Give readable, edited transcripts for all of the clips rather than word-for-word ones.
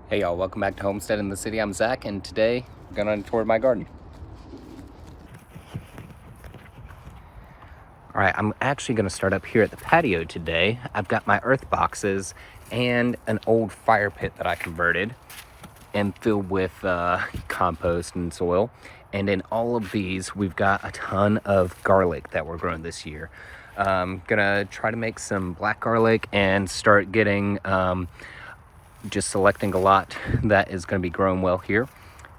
Hey y'all, welcome back to Homestead in the City. I'm Zach, and today I'm going on a tour of my garden. Alright, I'm actually going to start up here at the patio today. I've got my earth boxes and an old fire pit that I converted and filled with compost and soil. And in all of these, we've got a ton of garlic that we're growing this year. Gonna try to make some black garlic and start getting just selecting a lot that is going to be growing well here,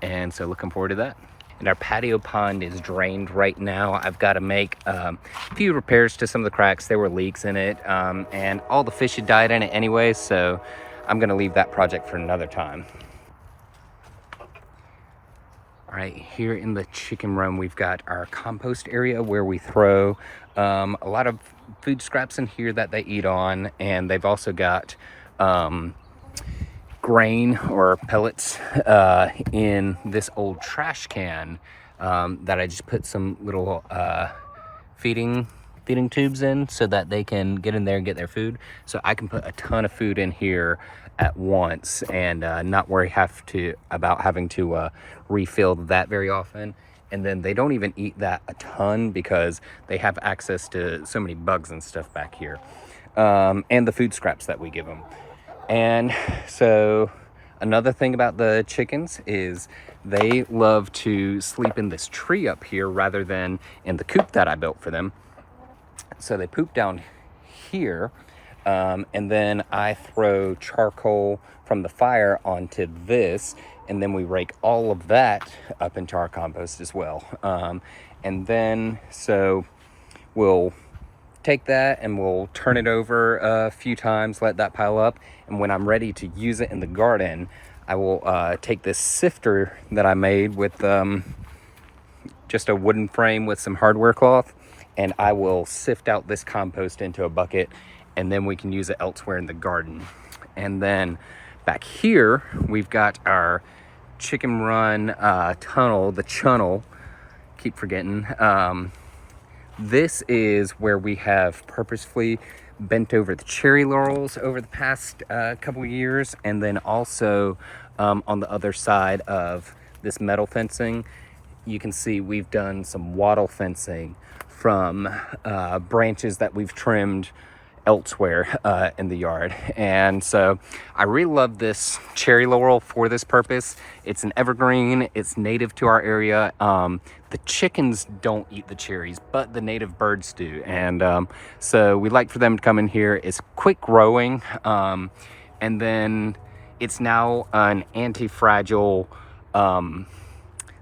and so looking forward to that. And our patio pond is drained right now. I've got to make a few repairs to some of the cracks. There were leaks in it, and all the fish had died in it anyway, so I'm going to leave that project for another time. All right, here in the chicken run, we've got our compost area where we throw a lot of food scraps in here that they eat on, and they've also got grain or pellets in this old trash can that I just put some little feeding tubes in so that they can get in there and get their food. So I can put a ton of food in here at once and not worry about having to refill that very often. And then they don't even eat that a ton because they have access to so many bugs and stuff back here, and the food scraps that we give them. And so another thing about the chickens is they love to sleep in this tree up here rather than in the coop that I built for them. So they poop down here, and then I throw charcoal from the fire onto this, and then we rake all of that up into our compost as well. And then so we'll take that and we'll turn it over a few times, let that pile up, and when I'm ready to use it in the garden, I will take this sifter that I made with just a wooden frame with some hardware cloth, and I will sift out this compost into a bucket, and then we can use it elsewhere in the garden. And then back here we've got our chicken run tunnel, the chunnel, keep forgetting. This is where we have purposefully bent over the cherry laurels over the past couple of years, and then also on the other side of this metal fencing, you can see we've done some wattle fencing from branches that we've trimmed elsewhere in the yard. And so I really love this cherry laurel for this purpose. It's an evergreen, it's native to our area. The chickens don't eat the cherries, but the native birds do. And so we like for them to come in here. It's quick growing, and then it's now an anti-fragile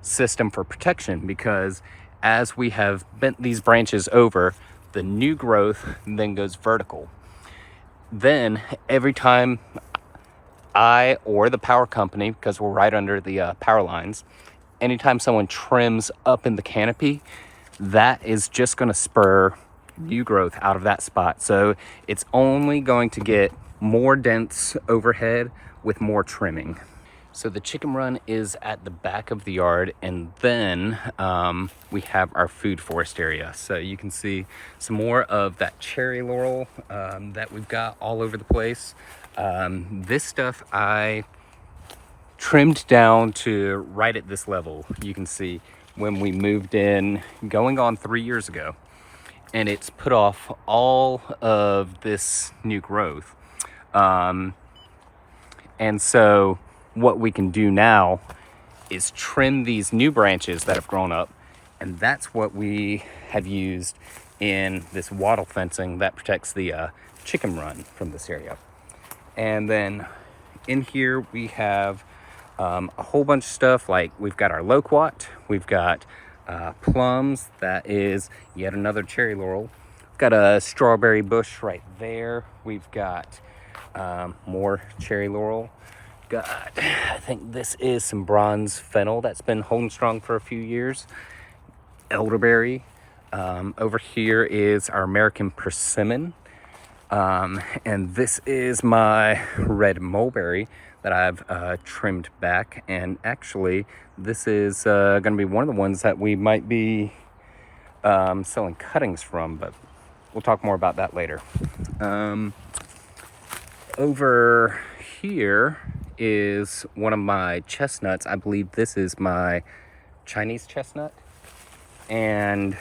system for protection, because as we have bent these branches over, the new growth then goes vertical. Then every time I or the power company, because we're right under the power lines, anytime someone trims up in the canopy, that is just going to spur new growth out of that spot. So it's only going to get more dense overhead with more trimming. So the chicken run is at the back of the yard, and then we have our food forest area. So you can see some more of that cherry laurel that we've got all over the place. This stuff I trimmed down to right at this level. You can see when we moved in going on 3 years ago, and it's put off all of this new growth. And so what we can do now is trim these new branches that have grown up, and that's what we have used in this wattle fencing that protects the chicken run from this area. And then in here we have a whole bunch of stuff, like we've got our loquat, we've got plums, that is yet another cherry laurel. We've got a strawberry bush right there. We've got more cherry laurel. I think this is some bronze fennel that's been holding strong for a few years. Elderberry. Over here is our American persimmon. And this is my red mulberry that I've trimmed back. And actually, this is going to be one of the ones that we might be selling cuttings from, but we'll talk more about that later. Over here is one of my chestnuts. I believe this is my Chinese chestnut. And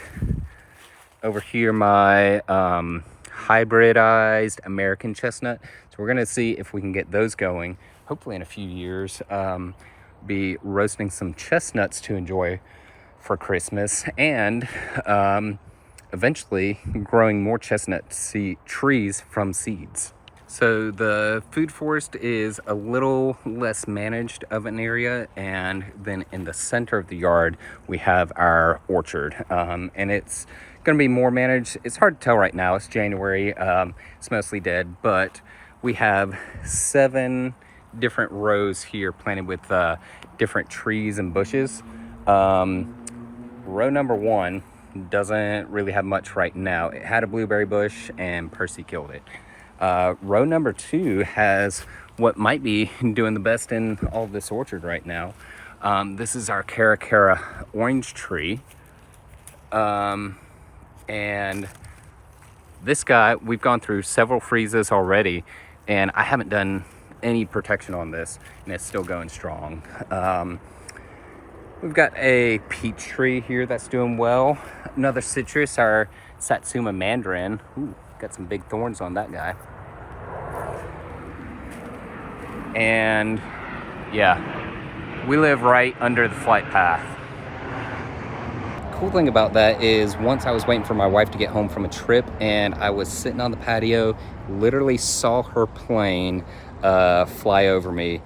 over here, my hybridized American chestnut. So we're gonna see if we can get those going. Hopefully in a few years, be roasting some chestnuts to enjoy for Christmas, and eventually growing more chestnut trees from seeds. So the food forest is a little less managed of an area, and then in the center of the yard we have our orchard, and it's going to be more managed. It's hard to tell right now. It's January. It's mostly dead, but we have 7 different rows here planted with different trees and bushes. Row number 1 doesn't really have much right now. It had a blueberry bush and Percy killed it. Row number 2 has what might be doing the best in all of this orchard right now. This is our quarter-acre orange tree. And this guy, we've gone through several freezes already, and I haven't done any protection on this, and it's still going strong. We've got a peach tree here that's doing well. Another citrus, our Satsuma mandarin. Ooh, got some big thorns on that guy. And yeah, we live right under the flight path. Cool thing about that is once I was waiting for my wife to get home from a trip, and I was sitting on the patio, literally saw her plane fly over me,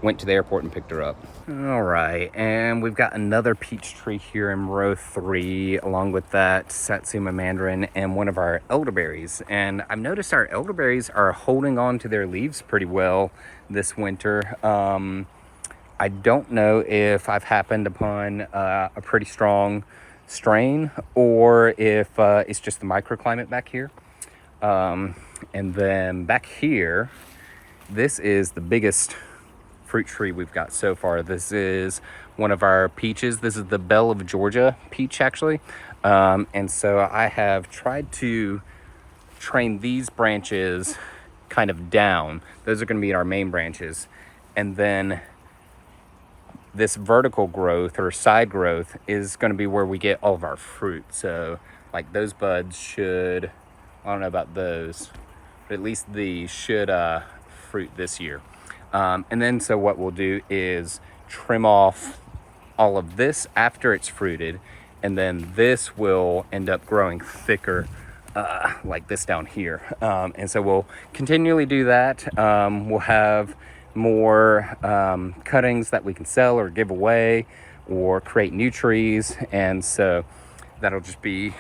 went to the airport and picked her up. All right, and we've got another peach tree here in row 3, along with that Satsuma mandarin and one of our elderberries. And I've noticed our elderberries are holding on to their leaves pretty well this winter. I don't know if I've happened upon a pretty strong strain, or if it's just the microclimate back here. And then back here, this is the biggest fruit tree we've got so far. This is one of our peaches. This is the Belle of Georgia peach, actually. And so I have tried to train these branches kind of down. Those are going to be our main branches. And then this vertical growth or side growth is going to be where we get all of our fruit. So like those buds should, I don't know about those, but at least these should fruit this year. And then so what we'll do is trim off all of this after it's fruited, and then this will end up growing thicker like this down here. And so we'll continually do that. We'll have more cuttings that we can sell or give away or create new trees, and so that'll just be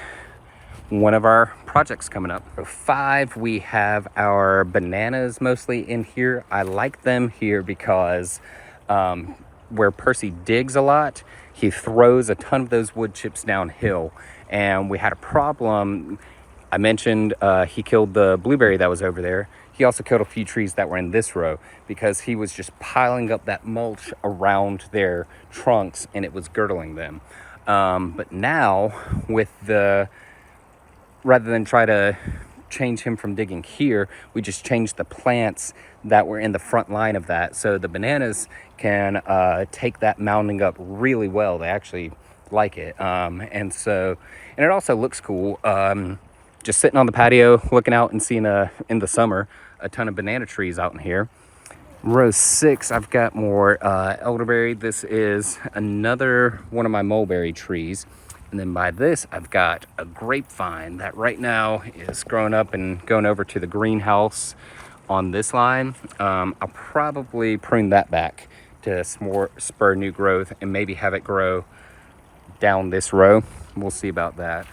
one of our projects coming up. So 5, we have our bananas mostly in here. I like them here because where Percy digs a lot, he throws a ton of those wood chips downhill, and we had a problem. I mentioned he killed the blueberry that was over there. He also killed a few trees that were in this row because he was just piling up that mulch around their trunks, and it was girdling them. But now with rather than try to change him from digging here, we just changed the plants that were in the front line of that. So the bananas can take that mounding up really well. They actually like it. And it also looks cool. Just sitting on the patio, looking out and seeing in the summer, a ton of banana trees out in here. Row 6, I've got more elderberry. This is another one of my mulberry trees. And then by this, I've got a grapevine that right now is growing up and going over to the greenhouse on this line. I'll probably prune that back to spur new growth and maybe have it grow down this row. We'll see about that.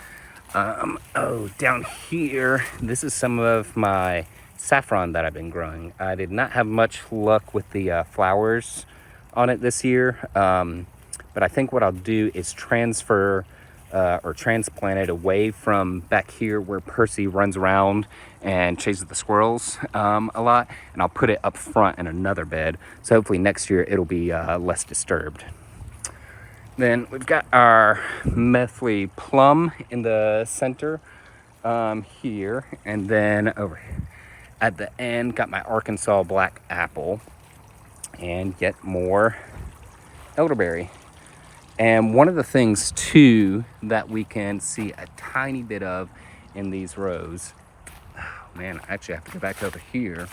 Down here, this is some of my saffron that I've been growing. I did not have much luck with the flowers on it this year, but I think what I'll do is transfer or transplant it away from back here where Percy runs around and chases the squirrels a lot, and I'll put it up front in another bed, so hopefully next year it'll be less disturbed. Then we've got our Methley plum in the center here, and then over at the end got my Arkansas black apple. and get more elderberry. And one of the things too that we can see a tiny bit of in these rows, oh man, I actually have to go back over here,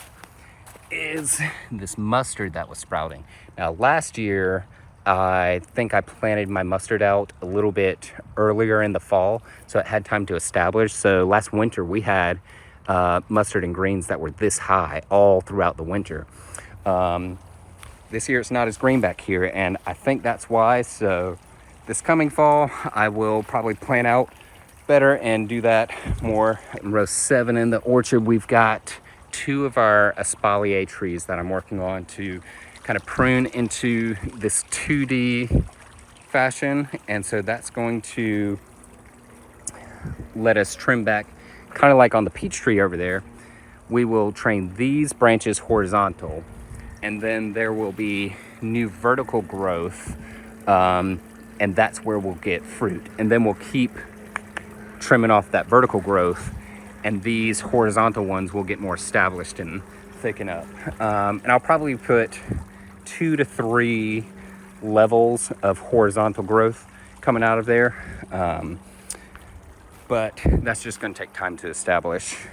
is this mustard that was sprouting. Now last year, I think I planted my mustard out a little bit earlier in the fall, so it had time to establish. So last winter we had mustard and greens that were this high all throughout the winter. This year it's not as green back here, and I think that's why. So this coming fall, I will probably plant out better and do that more. In row 7 in the orchard, we've got 2 of our espalier trees that I'm working on to kind of prune into this 2D fashion. And so that's going to let us trim back, kind of like on the peach tree over there. We will train these branches horizontal, and then there will be new vertical growth, and that's where we'll get fruit. And then we'll keep trimming off that vertical growth, and these horizontal ones will get more established and thicken up. And I'll probably put 2 to 3 levels of horizontal growth coming out of there, but that's just going to take time to establish.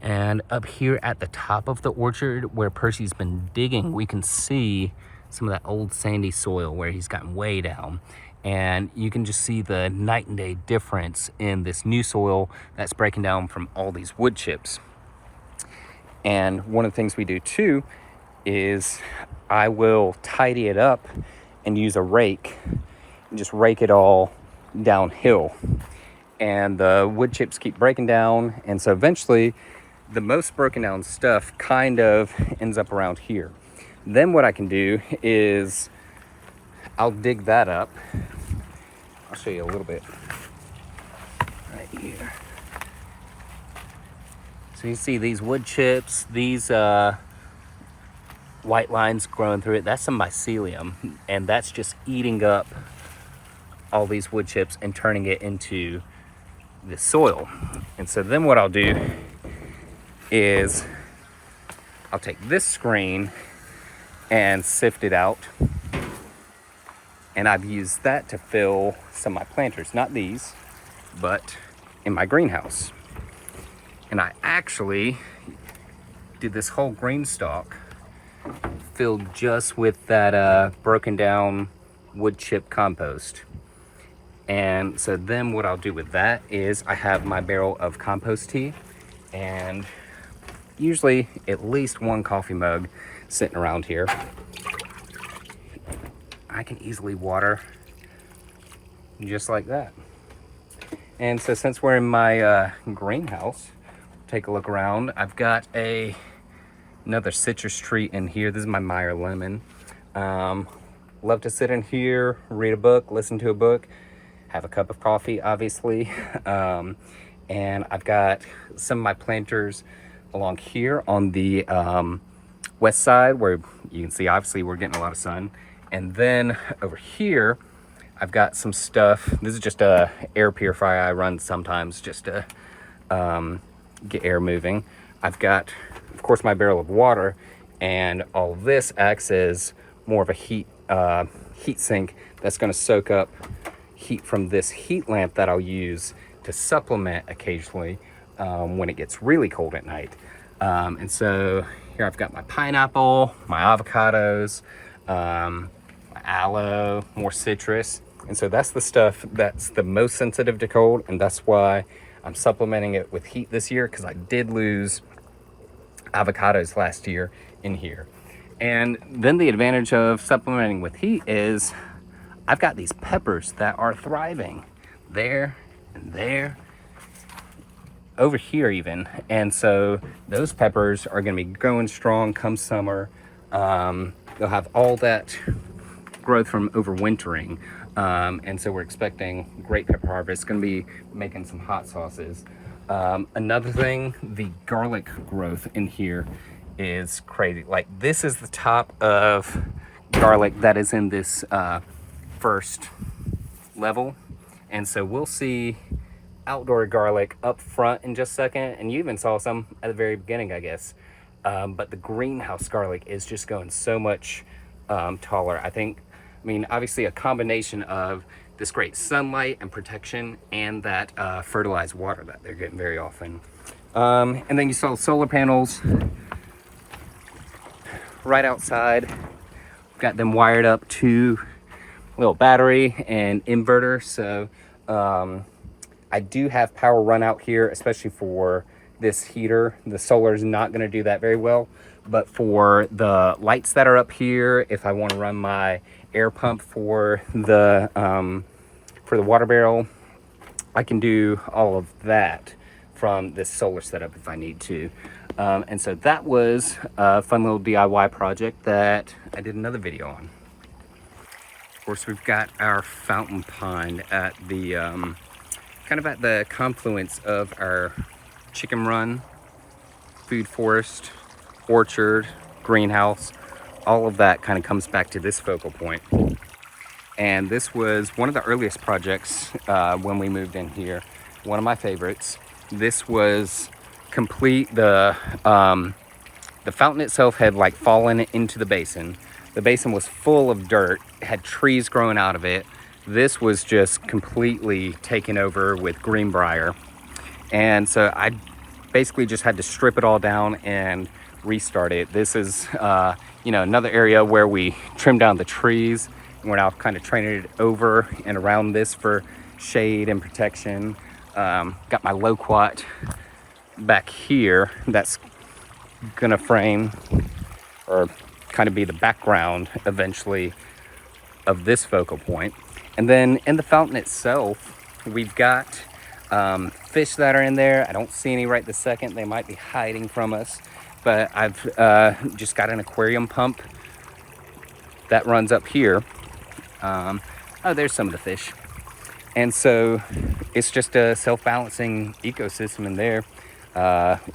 And up here at the top of the orchard where Percy's been digging, we can see some of that old sandy soil where he's gotten way down. And you can just see the night and day difference in this new soil that's breaking down from all these wood chips. And one of the things we do too is I will tidy it up and use a rake and just rake it all downhill. And the wood chips keep breaking down, and so eventually the most broken down stuff kind of ends up around here. Then what I can do is I'll dig that up. I'll show you a little bit right here. So you see these wood chips, these white lines growing through it. That's some mycelium, and that's just eating up all these wood chips and turning it into the soil. And so then what I'll do is I'll take this screen and sift it out, and I've used that to fill some of my planters, not these, but in my greenhouse. And I actually did this whole green stalk filled just with that broken down wood chip compost. And so then what I'll do with that is I have my barrel of compost tea, and usually at least 1 coffee mug sitting around here. I can easily water just like that. And so since we're in my greenhouse, take a look around. I've got another citrus tree in here. This is my Meyer lemon. Love to sit in here, read a book, listen to a book, have a cup of coffee, obviously. And I've got some of my planters along here on the west side, where you can see obviously we're getting a lot of sun. And then over here I've got some stuff. This is just a air purifier I run sometimes just to get air moving. I've got, of course, my barrel of water, and all of this acts as more of a heat sink that's going to soak up heat from this heat lamp that I'll use to supplement occasionally when it gets really cold at night. And so here I've got my pineapple, my avocados, my aloe, more citrus. And so that's the stuff that's the most sensitive to cold, and that's why I'm supplementing it with heat this year, because I did lose avocados last year in here. And then the advantage of supplementing with heat is I've got these peppers that are thriving there and there, over here even. And so those peppers are going to be going strong come summer. They'll have all that growth from overwintering. And so we're expecting great pepper harvest. Going to be making some hot sauces. Another thing, the garlic growth in here is crazy. Like, this is the top of garlic that is in this first level. And so we'll see outdoor garlic up front in just a second. And you even saw some at the very beginning, I guess. but the greenhouse garlic is just going so much taller. I mean, obviously a combination of this great sunlight and protection and that fertilized water that they're getting very often. And then you saw solar panels right outside. Got them wired up to a little battery and inverter. So I do have power run out here, especially for this heater. The solar is not going to do that very well, but for the lights that are up here, if I want to run my air pump for the water barrel, I can do all of that from this solar setup if I need to. And so that was a fun little DIY project that I did another video on. Of course, we've got our fountain pond at the kind of at the confluence of our chicken run, food forest, orchard, greenhouse. All of that kind of comes back to this focal point. And this was one of the earliest projects when we moved in here. One of my favorites. This was complete. The fountain itself had like fallen into the basin. The basin was full of dirt, had trees growing out of it. This was just completely taken over with greenbrier. And so I basically just had to strip it all down and restart it. This is, you know, another area where we trimmed down the trees. We're now kind of training it over and around this for shade and protection. Got my loquat back here that's gonna frame or kind of be the background eventually of this focal point. And then in the fountain itself, we've got fish that are in there. I don't see any right this second. They might be hiding from us, but I've just got an aquarium pump that runs up here. Oh, there's some of the fish. And so it's just a self-balancing ecosystem in there.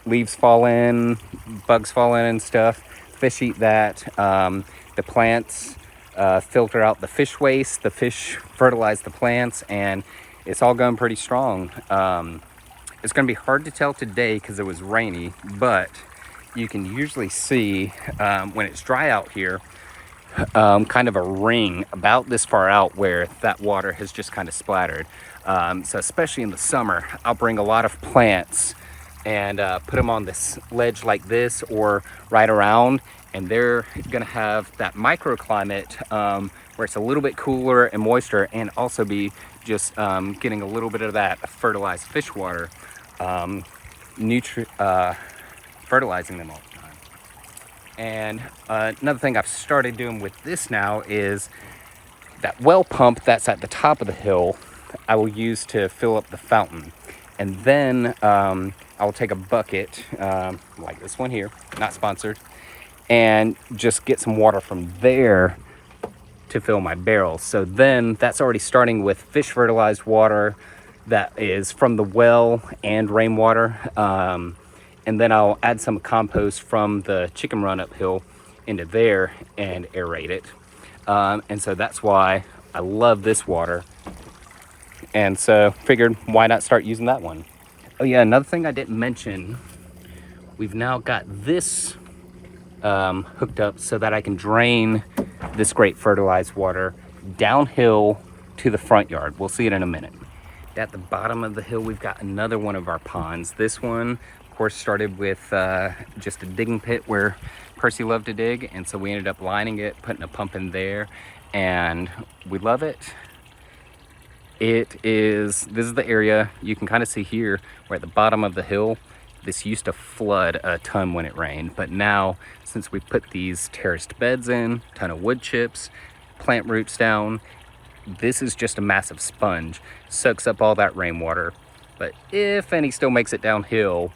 Leaves fall in, bugs fall in and stuff. Fish eat that. The plants filter out the fish waste. The fish fertilize the plants, and it's all going pretty strong. It's going to be hard to tell today because it was rainy, but you can usually see when it's dry out here, kind of a ring about this far out where that water has just kind of splattered. So especially in the summer, I'll bring a lot of plants and put them on this ledge like this or right around, and they're gonna have that microclimate where it's a little bit cooler and moister, and also be just getting a little bit of that fertilized fish water, fertilizing them all the time. And another thing I've started doing with this now is that well pump that's at the top of the hill, I will use to fill up the fountain. And then I'll take a bucket, like this one here, not sponsored, and just get some water from there to fill my barrels. So then that's already starting with fish fertilized water that is from the well and rainwater. And then I'll add some compost from the chicken run uphill into there and aerate it. And so that's why I love this water. And so figured, why not start using that one? Oh yeah, another thing I didn't mention, we've now got this hooked up so that I can drain this great fertilized water downhill to the front yard. We'll see it in a minute. At the bottom of the hill, we've got another one of our ponds. This one, of course, started with just a digging pit where Percy loved to dig, and so we ended up lining it, putting a pump in there, and we love it. This is the area you can kind of see here. We're at the bottom of the hill. This used to flood a ton when it rained, but now since we put these terraced beds in, ton of wood chips, plant roots down, this is just a massive sponge. Soaks up all that rainwater, but if any still makes it downhill,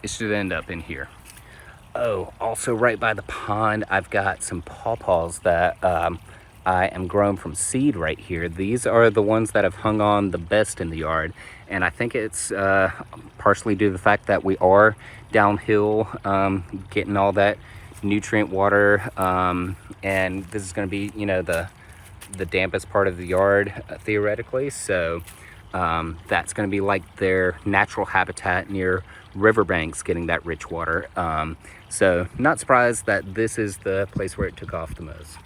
it should end up in here. Oh, also right by the pond, I've got some pawpaws that I am growing from seed right here. These are the ones that have hung on the best in the yard, and I think it's partially due to the fact that we are downhill, getting all that nutrient water, and this is going to be, you know, the dampest part of the yard, theoretically. So that's going to be like their natural habitat near riverbanks getting that rich water. So not surprised that this is the place where it took off the most.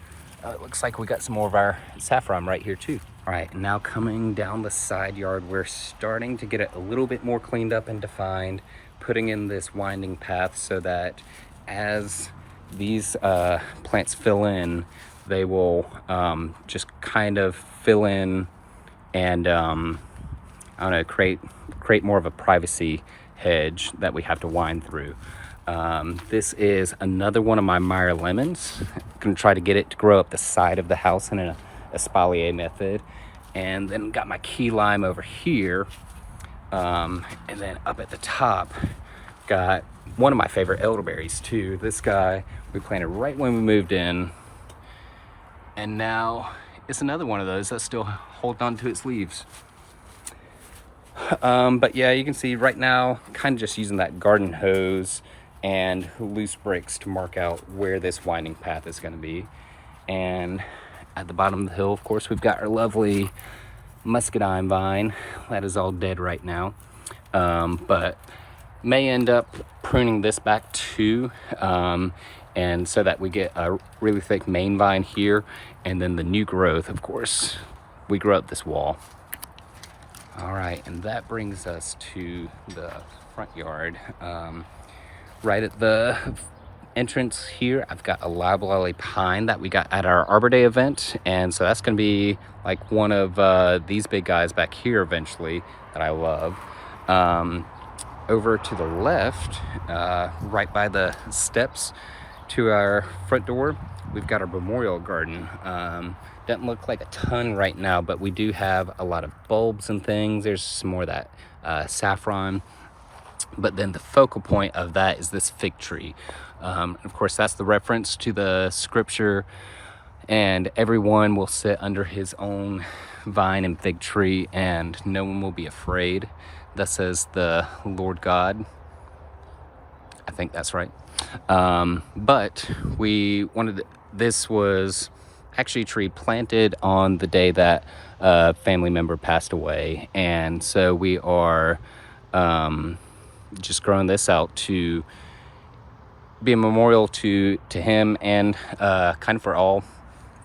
It looks like we got some more of our saffron right here too. All right, now coming down the side yard, we're starting to get it a little bit more cleaned up and defined, putting in this winding path so that as these plants fill in, they will just kind of fill in and I don't know, create more of a privacy hedge that we have to wind through. This is another one of my Meyer lemons. I'm gonna try to get it to grow up the side of the house in an espalier method. And then got my key lime over here. And then up at the top, got one of my favorite elderberries too. This guy we planted right when we moved in. And now it's another one of those that's still holding on to its leaves. But yeah, you can see right now, kind of just using that garden hose and loose bricks to mark out where this winding path is going to be. And at the bottom of the hill, of course, we've got our lovely muscadine vine that is all dead right now, but may end up pruning this back too, and so that we get a really thick main vine here, and then the new growth, of course, we grow up this wall. All right, and that brings us to the front yard. Right at the entrance here, I've got a loblolly pine that we got at our Arbor Day event, and so that's going to be like one of these big guys back here eventually that I love. Over to the left, right by the steps to our front door, we've got our memorial garden. Doesn't look like a ton right now, but we do have a lot of bulbs and things. There's some more of that saffron. But then the focal point of that is this fig tree. Of course, that's the reference to the scripture, and everyone will sit under his own vine and fig tree, and no one will be afraid. That says the Lord God. I think that's right. But we wanted, this was actually a tree planted on the day that a family member passed away, and so we are just growing this out to be a memorial to him, and kind of for all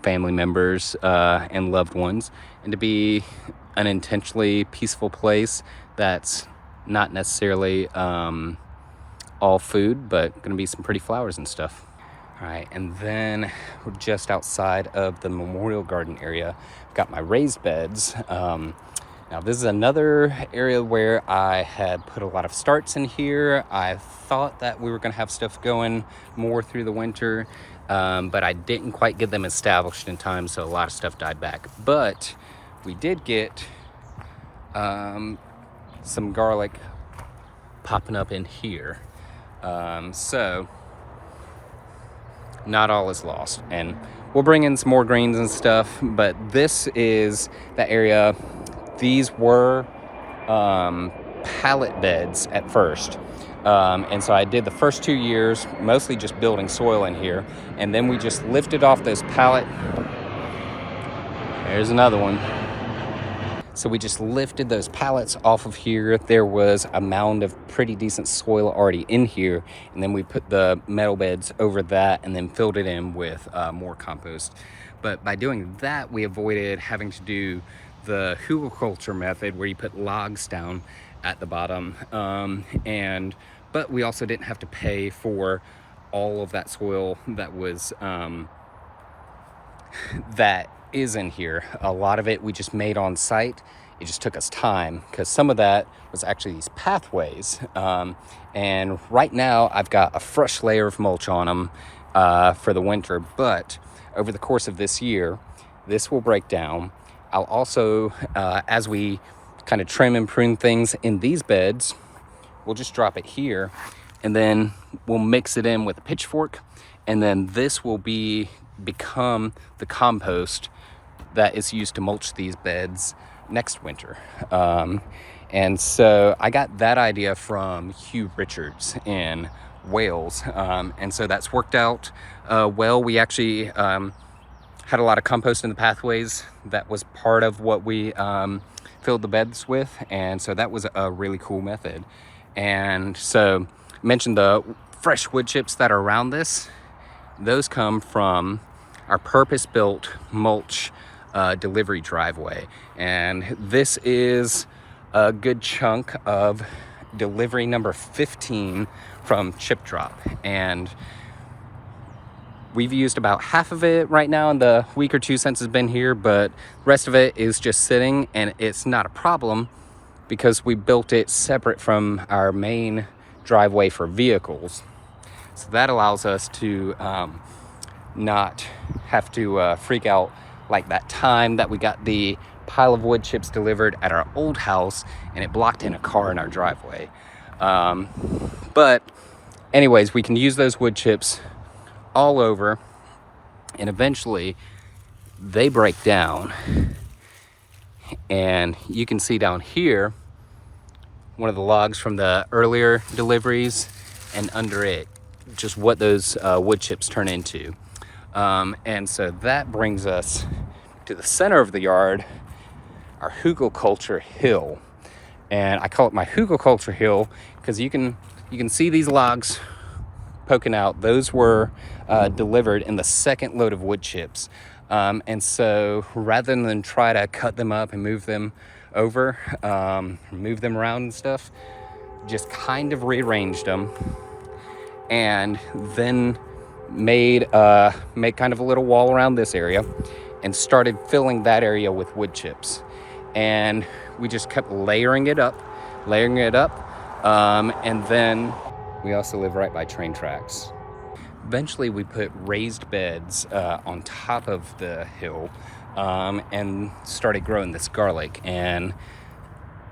family members and loved ones, and to be an intentionally peaceful place that's not necessarily all food, but going to be some pretty flowers and stuff. All right, and then we're just outside of the memorial garden area. I've got my raised beds. Now this is another area where I had put a lot of starts in here. I thought that we were going to have stuff going more through the winter, but I didn't quite get them established in time, so a lot of stuff died back. But we did get some garlic popping up in here. So not all is lost, and we'll bring in some more greens and stuff, but this is the area. These were pallet beds at first, and so I did the first 2 years mostly just building soil in here, and then we just lifted off those pallet. There's another one. So we just lifted those pallets off of here. There was a mound of pretty decent soil already in here, and then we put the metal beds over that and then filled it in with more compost. But by doing that, we avoided having to do the Hugelculture method where you put logs down at the bottom, but we also didn't have to pay for all of that soil that was that is in here. A lot of it we just made on site. It just took us time because some of that was actually these pathways, and right now I've got a fresh layer of mulch on them for the winter, but over the course of this year this will break down. I'll also, as we kind of trim and prune things in these beds, we'll just drop it here, and then we'll mix it in with a pitchfork, and then this will become the compost that is used to mulch these beds next winter. And so I got that idea from Hugh Richards in Wales, and so that's worked out well. We actually had a lot of compost in the pathways. That was part of what we filled the beds with, and so that was a really cool method. And so I mentioned the fresh wood chips that are around this. Those come from our purpose-built mulch delivery driveway. And this is a good chunk of delivery number 15 from Chip Drop. And we've used about half of it right now in the week or two since it's been here, but the rest of it is just sitting, and it's not a problem because we built it separate from our main driveway for vehicles. So that allows us to not have to freak out like that time that we got the pile of wood chips delivered at our old house and it blocked in a car in our driveway. But anyways, we can use those wood chips all over, and eventually they break down. And you can see down here one of the logs from the earlier deliveries, and under it just what those wood chips turn into. And so that brings us to the center of the yard, our Hugelculture hill. And I call it my Hugelculture hill because you can see these logs poking out. Those were delivered in the second load of wood chips. And so rather than try to cut them up and move them over, move them around and stuff, just kind of rearranged them and then made kind of a little wall around this area and started filling that area with wood chips. And we just kept layering it up. And then we also live right by train tracks. Eventually we put raised beds on top of the hill and started growing this garlic. And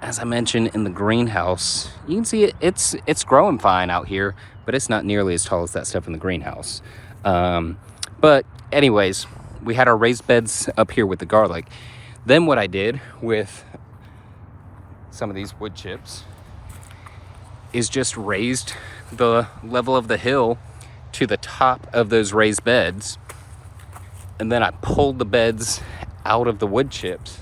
as I mentioned, in the greenhouse, you can see it's growing fine out here, but it's not nearly as tall as that stuff in the greenhouse. But anyways, we had our raised beds up here with the garlic. Then what I did with some of these wood chips is just raised the level of the hill to the top of those raised beds. And then I pulled the beds out of the wood chips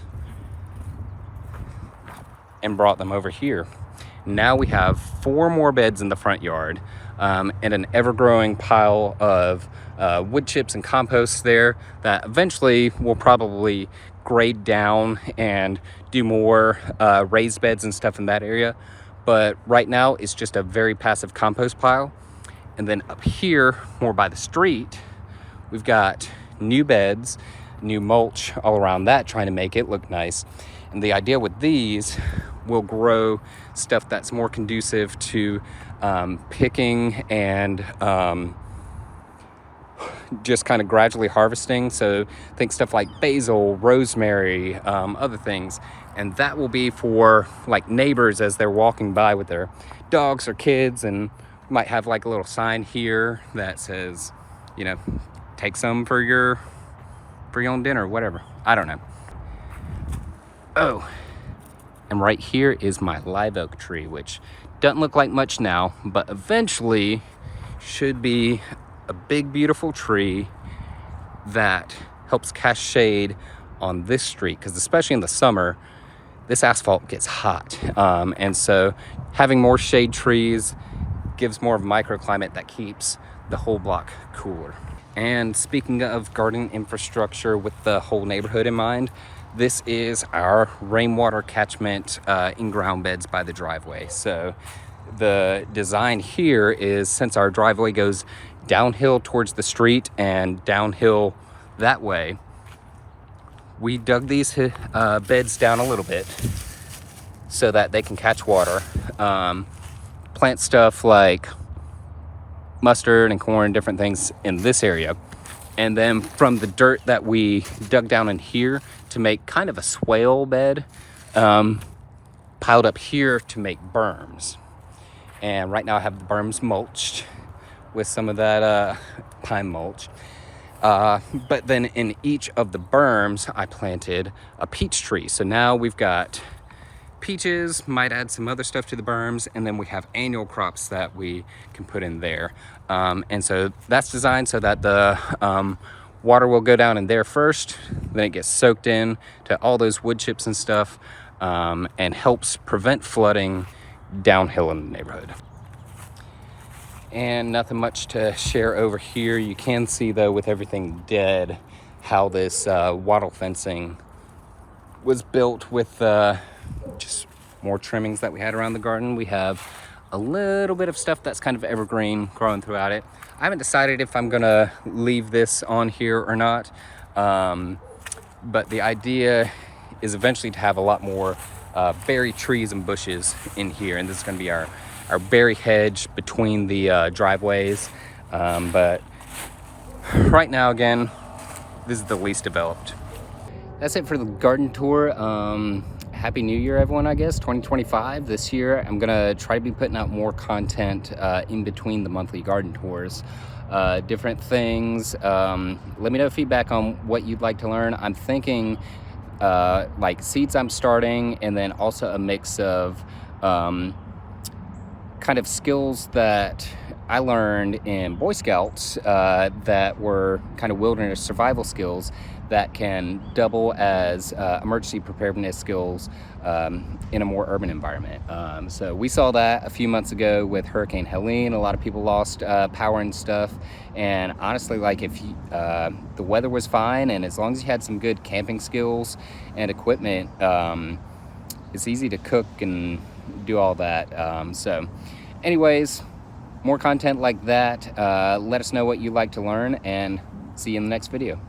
and brought them over here. Now we have 4 more beds in the front yard, and an ever-growing pile of wood chips and compost there that eventually will probably grade down and do more raised beds and stuff in that area. But right now it's just a very passive compost pile. And then up here, more by the street, we've got new beds, new mulch all around that, trying to make it look nice. And the idea with these, will grow stuff that's more conducive to picking and just kind of gradually harvesting. So think stuff like basil, rosemary, other things. And that will be for like neighbors as they're walking by with their dogs or kids, and might have like a little sign here that says, you know, take some for your own dinner, whatever. I don't know. Oh, and right here is my live oak tree, which doesn't look like much now, but eventually should be a big, beautiful tree that helps cast shade on this street, because especially in the summer, this asphalt gets hot. And so having more shade trees gives more of a microclimate that keeps the whole block cooler. And speaking of garden infrastructure with the whole neighborhood in mind, this is our rainwater catchment in-ground beds by the driveway. So the design here is, since our driveway goes downhill towards the street and downhill that way, we dug these beds down a little bit so that they can catch water. Plant stuff like mustard and corn, different things in this area. And then from the dirt that we dug down in here to make kind of a swale bed, piled up here to make berms. And right now I have the berms mulched with some of that pine mulch. But then in each of the berms, I planted a peach tree. So now we've got peaches, might add some other stuff to the berms, and then we have annual crops that we can put in there. And so that's designed so that the water will go down in there first, then it gets soaked in to all those wood chips and stuff, and helps prevent flooding downhill in the neighborhood. And nothing much to share over here. You can see though, with everything dead, how this wattle fencing was built with just more trimmings that we had around the garden. We have a little bit of stuff that's kind of evergreen growing throughout it. I haven't decided if I'm gonna leave this on here or not, but the idea is eventually to have a lot more berry trees and bushes in here, and this is gonna be our berry hedge between the driveways, but right now, again, this is the least developed. That's it for the garden tour. Happy New Year, everyone, I guess, 2025. This year, I'm gonna try to be putting out more content in between the monthly garden tours. Different things. Let me know feedback on what you'd like to learn. I'm thinking like seeds I'm starting, and then also a mix of kind of skills that I learned in Boy Scouts that were kind of wilderness survival skills that can double as emergency preparedness skills in a more urban environment. So we saw that a few months ago with Hurricane Helene. A lot of people lost power and stuff. And honestly, like if you, the weather was fine, and as long as you had some good camping skills and equipment, it's easy to cook and do all that. So anyways, more content like that. Let us know what you'd like to learn, and see you in the next video.